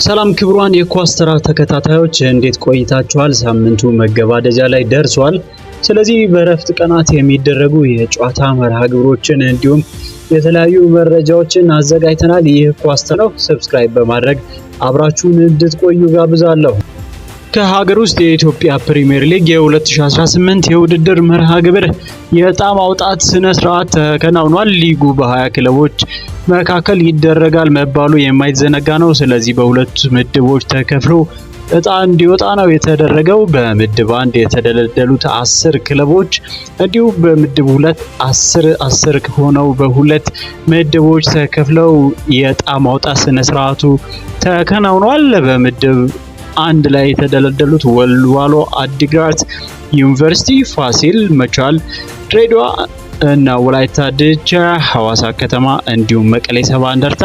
ሰላም ክቡራን የኳስ ተራ ተከታታዮች እንዴት ቆይታችኋል? ሳምንቱ መገባደጃ ላይ ደርሷል። ስለዚህ በእረፍት ቀናት የሚደረጉ የጨዋታ መርሃ ግብሮችን እንዲሁም የተለያዩ መረጃዎችን አዘጋጅተናል። ይህ ኳስ ተራ ነው። ሰብስክራይብ በማድረግ አብራችሁን እንድትቆዩ ጋብዛለሁ። ከሀገር ውስጥ የኢትዮጵያ ፕሪሚየር ሊግ የ2018 የውድድር መርሃ ግብር የዕጣ ማውጣት ስነ ስርዓት ተከናውኗል። ሊጉ በ20 ክለቦች መካከል ይደረጋል መባሉ የማይዘነጋ ነው። ስለዚህ በሁለት ምድቦች ተከፍሎ ዕጣ እንዲወጣ ነው የተደረገው። በምድብ 1 የተደለደሉት 10 ክለቦች እንዲሁም በምድብ 2 10 ሆነው በሁለት ምድቦች ተከፍለው የዕጣ ማውጣት ስነ ስርዓቱ ተከናውኗል። በምድብ 1 ላይ የተደለደሉት ወልዋሎ አዲግራት ዩኒቨርሲቲ፣ ፋሲል፣ መቻል፣ ድሬዳዋ እና ወላይታ ድቻ፣ ሐዋሳ ከተማ እንዲሁም መቀሌ ሰባ እንደርታ፣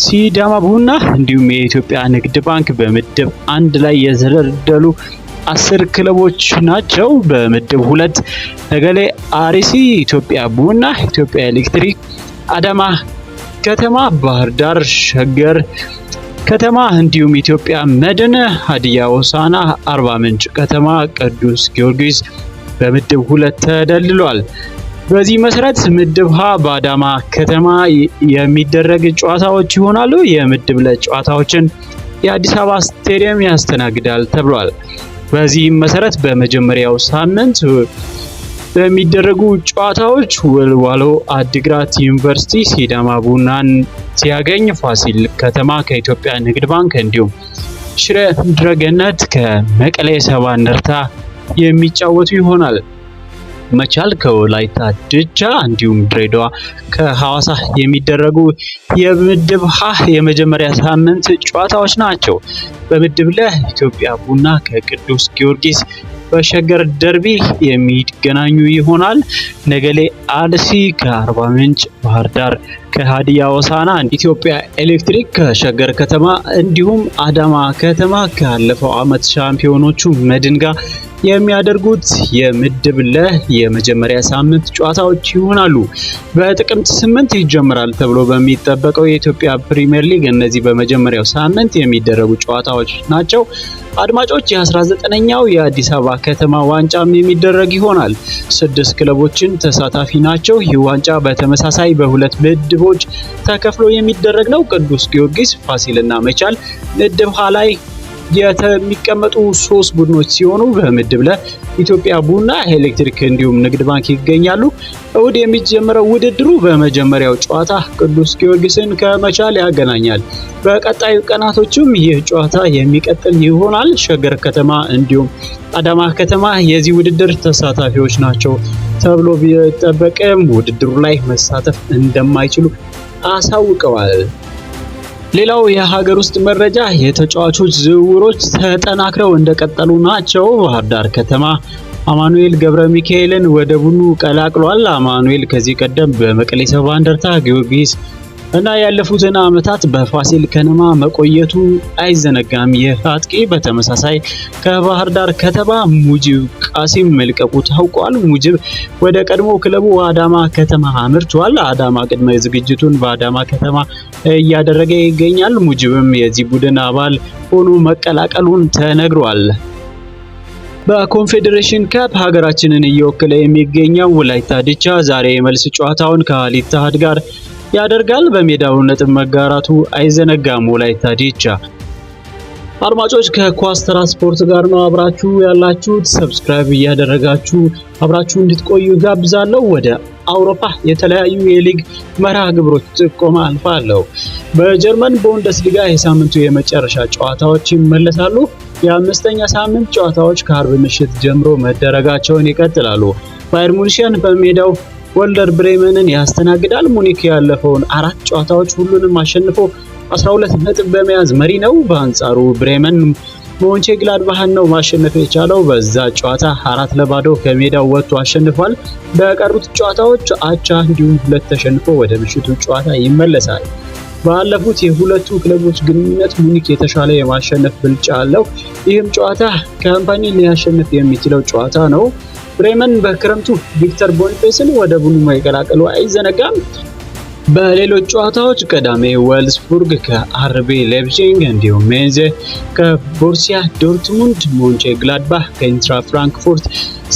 ሲዳማ ቡና እንዲሁም የኢትዮጵያ ንግድ ባንክ በምድብ 1 ላይ የተደለደሉ 10 ክለቦች ናቸው። በምድብ 2 ነገሌ አርሲ፣ ኢትዮጵያ ቡና፣ ኢትዮጵያ ኤሌክትሪክ፣ አዳማ ከተማ፣ ባህር ዳር ሸገር ከተማ እንዲሁም ኢትዮጵያ መድን፣ ሀዲያ ሆሳዕና፣ አርባ ምንጭ ከተማ፣ ቅዱስ ጊዮርጊስ በምድብ 2 ተደልሏል። በዚህ መሰረት ምድብ ሀ በአዳማ ከተማ የሚደረግ ጨዋታዎች ይሆናሉ። የምድብ ለ ጨዋታዎችን የአዲስ አበባ ስቴዲየም ያስተናግዳል ተብሏል። በዚህም መሰረት በመጀመሪያው ሳምንት በሚደረጉ ጨዋታዎች ወልዋሎ አዲግራት ዩኒቨርሲቲ ሲዳማ ቡናን ሲያገኝ፣ ፋሲል ከተማ ከኢትዮጵያ ንግድ ባንክ እንዲሁም ሽረ ምድረገነት ከመቀሌ ሰባ እንደርታ የሚጫወቱ ይሆናል። መቻል ከወላይታ ድቻ እንዲሁም ድሬዳዋ ከሐዋሳ የሚደረጉ የምድብ ሀ የመጀመሪያ ሳምንት ጨዋታዎች ናቸው። በምድብ ለ ኢትዮጵያ ቡና ከቅዱስ ጊዮርጊስ በሸገር ደርቢ የሚገናኙ ይሆናል። ነገሌ አርሲ ከአርባ ምንጭ፣ ባህር ዳር ከሀዲያ ሆሳዕና፣ ኢትዮጵያ ኤሌክትሪክ ከሸገር ከተማ እንዲሁም አዳማ ከተማ ካለፈው ዓመት ሻምፒዮኖቹ መድን ጋር የሚያደርጉት የምድብ ለ የመጀመሪያ ሳምንት ጨዋታዎች ይሆናሉ። በጥቅምት 8 ይጀምራል ተብሎ በሚጠበቀው የኢትዮጵያ ፕሪሚየር ሊግ እነዚህ በመጀመሪያው ሳምንት የሚደረጉ ጨዋታዎች ናቸው። አድማጮች የ19ኛው የአዲስ አበባ ከተማ ዋንጫም የሚደረግ ይሆናል። 6 ክለቦችን ተሳታፊ ናቸው። ይህ ዋንጫ በተመሳሳይ በሁለት ምድቦች ተከፍሎ የሚደረግ ነው። ቅዱስ ጊዮርጊስ፣ ፋሲልና መቻል ምድብ ሀ ላይ የሚቀመጡ 3 ቡድኖች ሲሆኑ በምድብ ለ ኢትዮጵያ ቡና፣ ኤሌክትሪክ እንዲሁም ንግድ ባንክ ይገኛሉ። እሁድ የሚጀምረው ውድድሩ በመጀመሪያው ጨዋታ ቅዱስ ጊዮርጊስን ከመቻል ያገናኛል። በቀጣዩ ቀናቶችም ይህ ጨዋታ የሚቀጥል ይሆናል። ሸገር ከተማ እንዲሁም አዳማ ከተማ የዚህ ውድድር ተሳታፊዎች ናቸው ተብሎ ቢጠበቅም ውድድሩ ላይ መሳተፍ እንደማይችሉ አሳውቀዋል። ሌላው የሀገር ውስጥ መረጃ የተጫዋቾች ዝውውሮች ተጠናክረው እንደቀጠሉ ናቸው። ባህር ዳር ከተማ አማኑኤል ገብረ ሚካኤልን ወደ ቡድኑ ቀላቅሏል። አማኑኤል ከዚህ ቀደም በመቀሌ ሰባ እንደርታ፣ ጊዮርጊስ እና ያለፉትን ዓመታት በፋሲል ከነማ መቆየቱ አይዘነጋም። ይህ አጥቂ በተመሳሳይ ከባህር ዳር ከተማ ሙጂብ ቃሲም መልቀቁ ታውቋል። ሙጂብ ወደ ቀድሞ ክለቡ አዳማ ከተማ አምርቷል። አዳማ ቅድመ ዝግጅቱን በአዳማ ከተማ እያደረገ ይገኛል። ሙጂብም የዚህ ቡድን አባል ሆኖ መቀላቀሉን ተነግሯል። በኮንፌዴሬሽን ካፕ ሀገራችንን እየወከለ የሚገኘው ወላይታ ድቻ ዛሬ የመልስ ጨዋታውን ከአል ኢትሃድ ጋር ያደርጋል። በሜዳው ነጥብ መጋራቱ አይዘነጋም ወላይታ ዲቻ። አድማጮች ከኳስ ተራ ስፖርት ጋር ነው አብራችሁ ያላችሁት። ሰብስክራይብ እያደረጋችሁ አብራችሁ እንድትቆዩ ጋብዛለሁ። ወደ አውሮፓ የተለያዩ የሊግ መርሃ ግብሮች ጥቆማ አልፋለሁ። በጀርመን ቡንደስሊጋ የሳምንቱ የመጨረሻ ጨዋታዎች ይመለሳሉ። የአምስተኛ ሳምንት ጨዋታዎች ከአርብ ምሽት ጀምሮ መደረጋቸውን ይቀጥላሉ። ባየር ሙኒሽን በሜዳው ወልደር ብሬመንን ያስተናግዳል። ሙኒክ ያለፈውን 4 ጨዋታዎች ሁሉንም አሸንፎ 12 ነጥብ በመያዝ መሪ ነው። በአንጻሩ ብሬመን ሞንቼግላድባህን ነው ማሸነፍ የቻለው። በዛ ጨዋታ 4-0 ከሜዳው ወጥቶ አሸንፏል። በቀሩት ጨዋታዎች አቻ እንዲሁም 2 ተሸንፎ ወደ ምሽቱ ጨዋታ ይመለሳል። ባለፉት የሁለቱ ክለቦች ግንኙነት ሙኒክ የተሻለ የማሸነፍ ብልጫ አለው። ይህም ጨዋታ ካምፓኒን ሊያሸንፍ የሚችለው ጨዋታ ነው። ብሬመን በክረምቱ ቪክተር ቦኒፌስን ወደ ቡድኑ መቀላቀሉ አይዘነጋም። በሌሎች ጨዋታዎች ቅዳሜ ወልስቡርግ ከአርቢ ሌፕዚግ እንዲሁም ሜንዝ ከቦሩሲያ ዶርትሙንድ፣ ሞንቼ ግላድባህ ከኢንትራ ፍራንክፉርት፣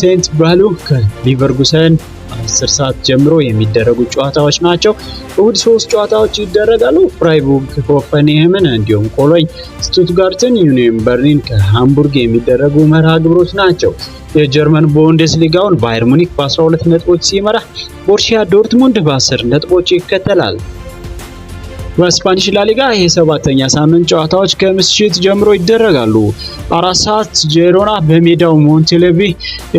ሴንት ባሉ ከሊቨርኩሰን 10 ሰዓት ጀምሮ የሚደረጉ ጨዋታዎች ናቸው። እሁድ 3 ጨዋታዎች ይደረጋሉ። ፍራይቡርግ ሆፈንሄምን እንዲሁም ኮሎኝ ስቱትጋርትን፣ ዩኒየን በርሊን ከሃምቡርግ የሚደረጉ መርሃ ግብሮች ናቸው። የጀርመን ቡንደስሊጋውን ባየር ሙኒክ በ12 ነጥቦች ሲመራ ቦሩሲያ ዶርትሙንድ በ10 ነጥቦች ይከተላል። በስፓኒሽ ላሊጋ የ7ኛ ሳምንት ጨዋታዎች ከምሽት ጀምሮ ይደረጋሉ። 4 ሰዓት ጄሮና በሜዳው ሞንቴሌቪ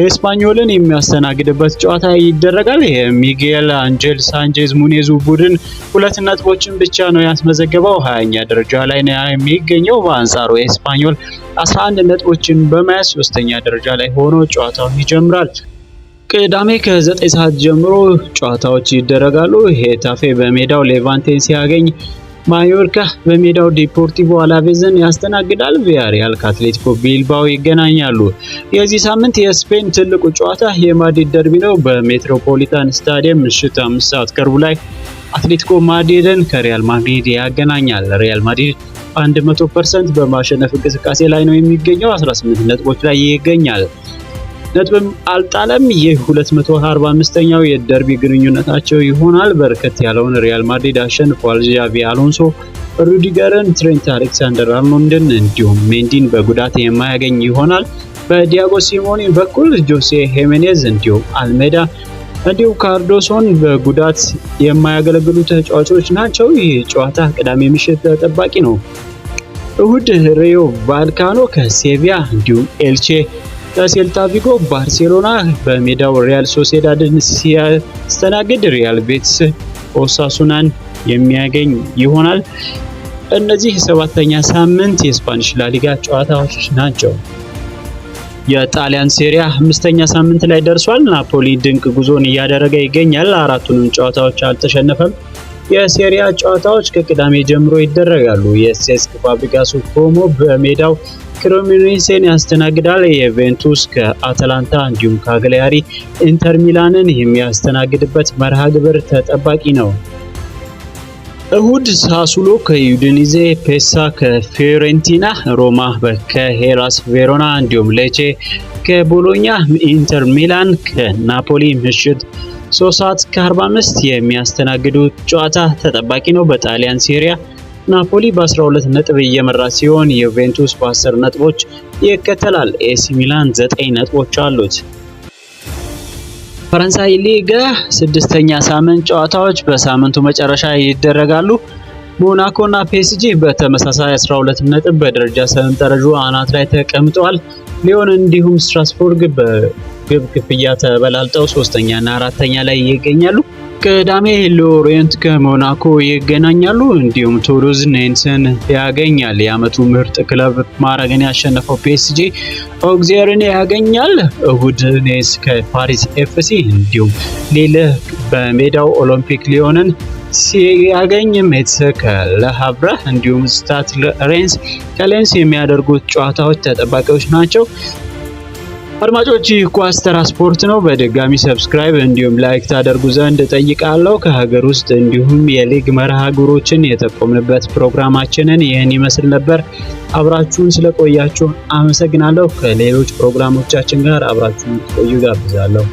ኤስፓኞልን የሚያስተናግድበት ጨዋታ ይደረጋል። የሚጌል አንጀል ሳንቼዝ ሙኔዙ ቡድን 2 ነጥቦችን ብቻ ነው ያስመዘገበው፣ 20ኛ ደረጃ ላይ ነው የሚገኘው። በአንጻሩ ኤስፓኞል 11 ነጥቦችን በመያዝ 3ኛ ደረጃ ላይ ሆኖ ጨዋታውን ይጀምራል። ቅዳሜ ከ9 ሰዓት ጀምሮ ጨዋታዎች ይደረጋሉ። ሄታፌ በሜዳው ሌቫንቴን ሲያገኝ፣ ማዮርካ በሜዳው ዲፖርቲቮ አላቬዝን ያስተናግዳል። ቪያሪያል ከአትሌቲኮ ቢልባኦ ይገናኛሉ። የዚህ ሳምንት የስፔን ትልቁ ጨዋታ የማድሪድ ደርቢ ነው። በሜትሮፖሊታን ስታዲየም ምሽት 5 ሰዓት ከሩብ ላይ አትሌቲኮ ማድሪድን ከሪያል ማድሪድ ያገናኛል። ሪያል ማድሪድ 100% በማሸነፍ እንቅስቃሴ ላይ ነው የሚገኘው። 18 ነጥቦች ላይ ይገኛል። ነጥብም አልጣለም። ይህ 245ኛው የደርቢ ግንኙነታቸው ይሆናል። በርከት ያለውን ሪያል ማድሪድ አሸንፏል። ዣቪ አሎንሶ ሩዲገርን፣ ትሬንት አሌክሳንደር-አርኖልድን እንዲሁም ሜንዲን በጉዳት የማያገኝ ይሆናል። በዲያጎ ሲሞኔ በኩል ጆሴ ሄሜኔዝ እንዲሁም አልሜዳ እንዲሁም ካርዶሶን በጉዳት የማያገለግሉ ተጫዋቾች ናቸው። ይህ ጨዋታ ቅዳሜ ምሽት ተጠባቂ ነው። እሁድ ሬዮ ቫልካኖ ከሴቪያ እንዲሁም ኤልቼ ከሴልታ ቪጎ፣ ባርሴሎና በሜዳው ሪያል ሶሴዳድን ሲያስተናግድ ሪያል ቤቲስ ኦሳሱናን የሚያገኝ ይሆናል። እነዚህ 7ኛ ሳምንት የስፓኒሽ ላሊጋ ጨዋታዎች ናቸው። የጣሊያን ሴሪያ 5ኛ ሳምንት ላይ ደርሷል። ናፖሊ ድንቅ ጉዞን እያደረገ ይገኛል። 4ቱንም ጨዋታዎች አልተሸነፈም። የሴሪያ ጨዋታዎች ከቅዳሜ ጀምሮ ይደረጋሉ። የሴስክ ፋብሪጋስ ኮሞ በሜዳው ክሬሞኔሴን ያስተናግዳል። የዩቬንቱስ ከአታላንታ እንዲሁም ካግሊያሪ ኢንተር ሚላንን የሚያስተናግድበት መርሃ ግብር ተጠባቂ ነው። እሁድ ሳሱሎ ከዩዲኒዜ፣ ፔሳ ከፊዮሬንቲና፣ ሮማ ከሄላስ ቬሮና እንዲሁም ሌቼ ከቦሎኛ፣ ኢንተር ሚላን ከናፖሊ ምሽት 3 ሰዓት ከ45 የሚያስተናግዱት ጨዋታ ተጠባቂ ነው። በጣሊያን ሴሪያ ናፖሊ በ12 ነጥብ እየመራ ሲሆን ዩቬንቱስ በ10 ነጥቦች ይከተላል። ኤሲ ሚላን 9 ነጥቦች አሉት። ፈረንሳይ ሊግ 6ኛ ሳምንት ጨዋታዎች በሳምንቱ መጨረሻ ይደረጋሉ። ሞናኮ እና ፒኤስጂ በተመሳሳይ 12 ነጥብ በደረጃ ሰንጠረዡ አናት ላይ ተቀምጠዋል። ሊዮን እንዲሁም ስትራስቡርግ በግብ ክፍያ ተበላልጠው 3ኛ እና 4ኛ ላይ ይገኛሉ። ቅዳሜ ሎሬንት ከሞናኮ ይገናኛሉ። እንዲሁም ቱሉዝ ኔንስን ያገኛል። የዓመቱ ምርጥ ክለብ ማዕረግን ያሸነፈው ፒኤስጂ ኦግዜርን ያገኛል። እሁድ ኔስ ከፓሪስ ኤፍሲ እንዲሁም ሊል በሜዳው ኦሎምፒክ ሊዮንን ሲያገኝ፣ ሜትስ ከለሃቭረ እንዲሁም ስታድ ሬንስ ከሌንስ የሚያደርጉት ጨዋታዎች ተጠባቂዎች ናቸው። አድማጮች ኳስ ተራ ስፖርት ነው። በድጋሚ ሰብስክራይብ እንዲሁም ላይክ ታደርጉ ዘንድ ጠይቃለሁ። ከሀገር ውስጥ እንዲሁም የሊግ መርሃ ግብሮችን የጠቆምንበት ፕሮግራማችንን ይህን ይመስል ነበር። አብራችሁን ስለቆያችሁ አመሰግናለሁ። ከሌሎች ፕሮግራሞቻችን ጋር አብራችሁን ቆዩ ጋብዛለሁ።